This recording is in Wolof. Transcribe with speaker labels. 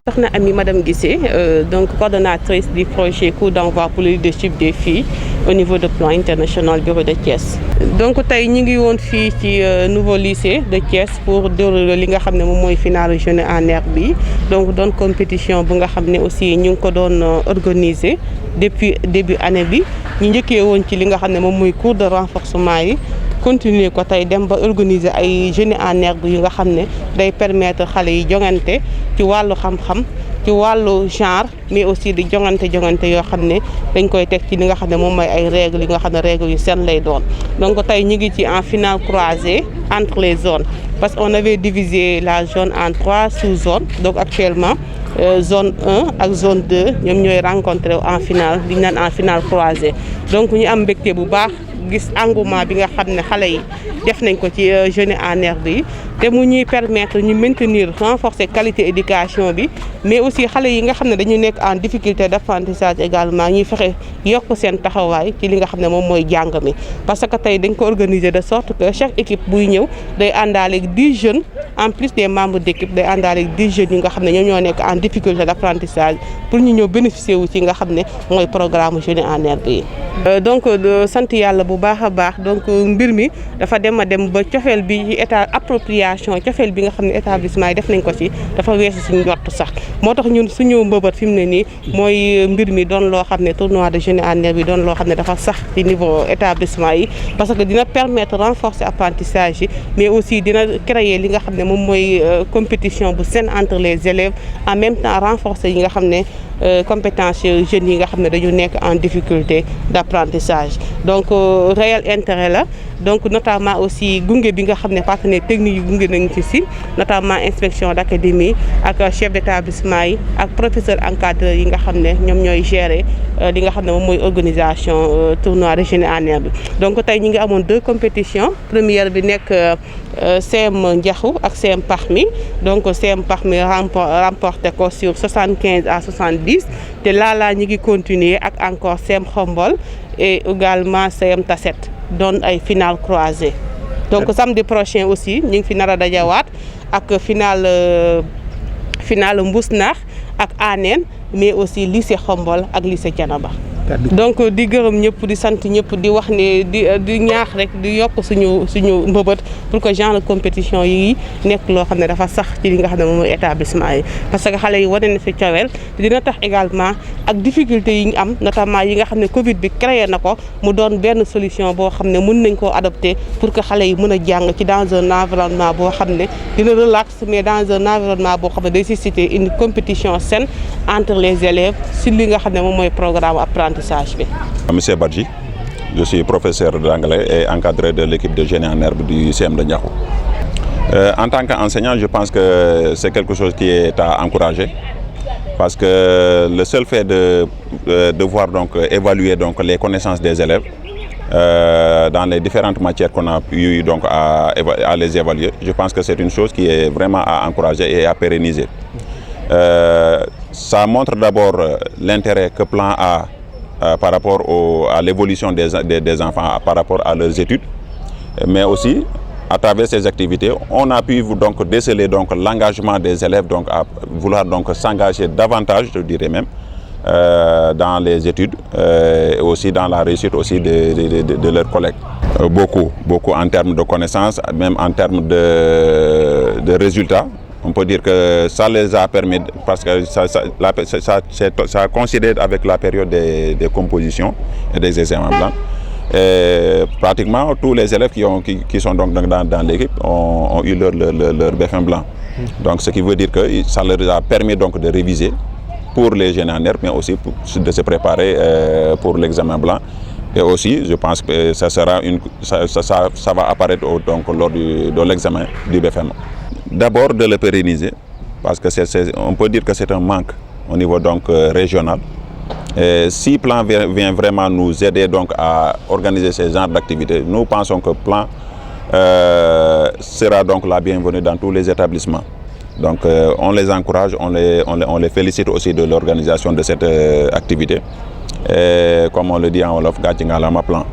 Speaker 1: Soxna Ami Madame Guissé, donc coordonnatrice du projet coup d'envoi pour le leadership des filles au niveau de plan international bureau de Thiès. Donc tey ñu ngi woon fii ci nouveau lycée de Thiès pour dérouler li nga xam ne moom mooy finale Jeunes en Herbe bi donc doon compétition bu nga xam ne aussi ñu ngi ko doon organiser depuis début année bi ñu njëkkee woon ci li nga xam ne moom mooy cours de renforcement yi. Continuer ko tey dem ba organiser ay Jeunes en Herbe yu nga xam ne day permettre xale yi jongante ci wàllu xam-xam ci wàllu genre mais aussi di jongante yoo xam ne dañ koy teg ci li nga xam ne moom mooy ay règles yi nga xam ne règles yu seen lay doon. Donc tey ñu ngi ci en finale croisée entre les zones parce qu'on avait divisé la zone en 3 sous-zones donc actuellement zone 1 ak zone 2 ñoom ñooy rencontré en finale di naan en finale croisée donc ñu am mbégte bu baax. Gis engouement bi nga xam ne xale yi def nañ ko ci Jeunes en Herbe yi te mu ñuy permettre ñu maintenir renforcer qualité éducation bi mais aussi xale yi nga xam ne dañu nekk en difficulté d'apprentissage également ñuy fexe yokk seen taxawaay ci li nga xam ne moom mooy jàng mi parce que tey dañ ko organiser de sorte que chaque équipe buy ñëw day àndaale 10 jeunes en plus des membres d'équipe day àndaale 10 jeunes yi nga xam ne ñoom ñoo nekk en difficulté d'apprentissage pour ñu ñëw bénéficier wu ci nga xam ne mooy programme Jeunes en Herbe yi. Donc sant yàlla bu baax a baax donc mbir mi dafa dem ba cofeel bi ci état appropriation cofeel bi nga xam ne établissement yi def nañ ko ci dafa weesu suñu njort sax moo tax ñun suñu mbëbët fi mu ne nii mooy mbir mi doon loo xam ne tournoi de Jeunes en Herbe yi doon loo xam ne dafa sax ci niveau établissement yi parce que dina permettre renforcer apprentissage yi mais aussi dina créer li nga xam ne moom mooy compétition bu saine entre les élèves en même temps renforcer yi nga xam ne compétence jeunes yi nga xam ne dañu nekk en difficulté d'apprentissage donc réel intérêt la donc notamment aussi gunge bi nga xam ne partenaires techniques yi gunge nañu ci notamment inspection d'académie ak chef d'établissement yi ak professeur encadreur yi nga xam ne ñoom ñooy gérer li nga xam ne moom mooy organisation tournoi de Jeunes en Herbe bi donc tey ñu ngi amoon 2 compétitions première bi nekk CM Ndiakhou ak CM Paxmi donc CM Paxmi remporté ko sur 75 à 70 te laalaa ñu ngi continuer ak encore CM Xombol et également CM Tasset doon ay finale croisée donc samedi prochain aussi ñu ngi fi nar a dajawaat ak finale Mbousnakh ak Anen mais aussi lycée Xombol ak lycée Thiénaba donc di gërëm ñëpp di sant ñëpp di wax ne di ñaax rek di yokk suñu mbëbët pour que genre de compétition yi nekk loo xam ne dafa sax ci li nga xam ne moom mooy établissement yi parce que xale yi wane na fi cowel dina tax également ak difficulté yi ñu am notamment yi nga xam ne Covid bi créé na ko mu doon benn solution boo xam ne mën nañ koo adopter pour que xale yi mën a jàng ci dans un environnement boo xam ne dina relax mais dans un environnement boo xam ne day susciter une compétition saine entre les élèves sur li nga xam ne moom mooy programme apprentissage.
Speaker 2: Monsieur Badji, je suis professeur d'anglais et encadré de l'équipe de Jeunes en Herbe du CM de Ndiakhou. En tant qu'enseignant, je pense que c'est quelque chose qui est à encourager parce que le seul fait de devoir donc évaluer donc les connaissances des élèves dans les différentes matières qu'on a eu donc à les évaluer, je pense que c'est une chose qui est vraiment à encourager et à pérenniser. Ça montre d'abord l'intérêt que Plan a par rapport à l'évolution des enfants, par rapport à leurs études, mais aussi à travers ces activités, on a pu donc déceler donc l'engagement des élèves donc à vouloir donc s'engager davantage, je dirais même, dans les études et aussi dans la réussite aussi de leurs collègues. Beaucoup en termes de connaissances, même en termes de résultats. On peut dire que ça les a permis, parce que ça coïncidé avec la période des compositions et des examens blancs. Et pratiquement tous les élèves qui sont donc dans l'équipe ont eu leur BFM blanc. Donc ce qui veut dire que ça leur a permis donc de réviser pour les Jeunes en Herbe, mais aussi de se préparer pour l'examen blanc. Et aussi, je pense que ça va apparaître donc lors de l'examen du BFM. D'abord de le pérenniser, parce que on peut dire que c'est un manque au niveau donc régional. Et si Plan vient vraiment nous aider donc à organiser ces genres d'activités, nous pensons que Plan sera donc la bienvenue dans tous les établissements. Donc on les encourage, on les félicite aussi de l'organisation de cette activité. Et comme on le dit en wolof, gàcce ngalaama Plan.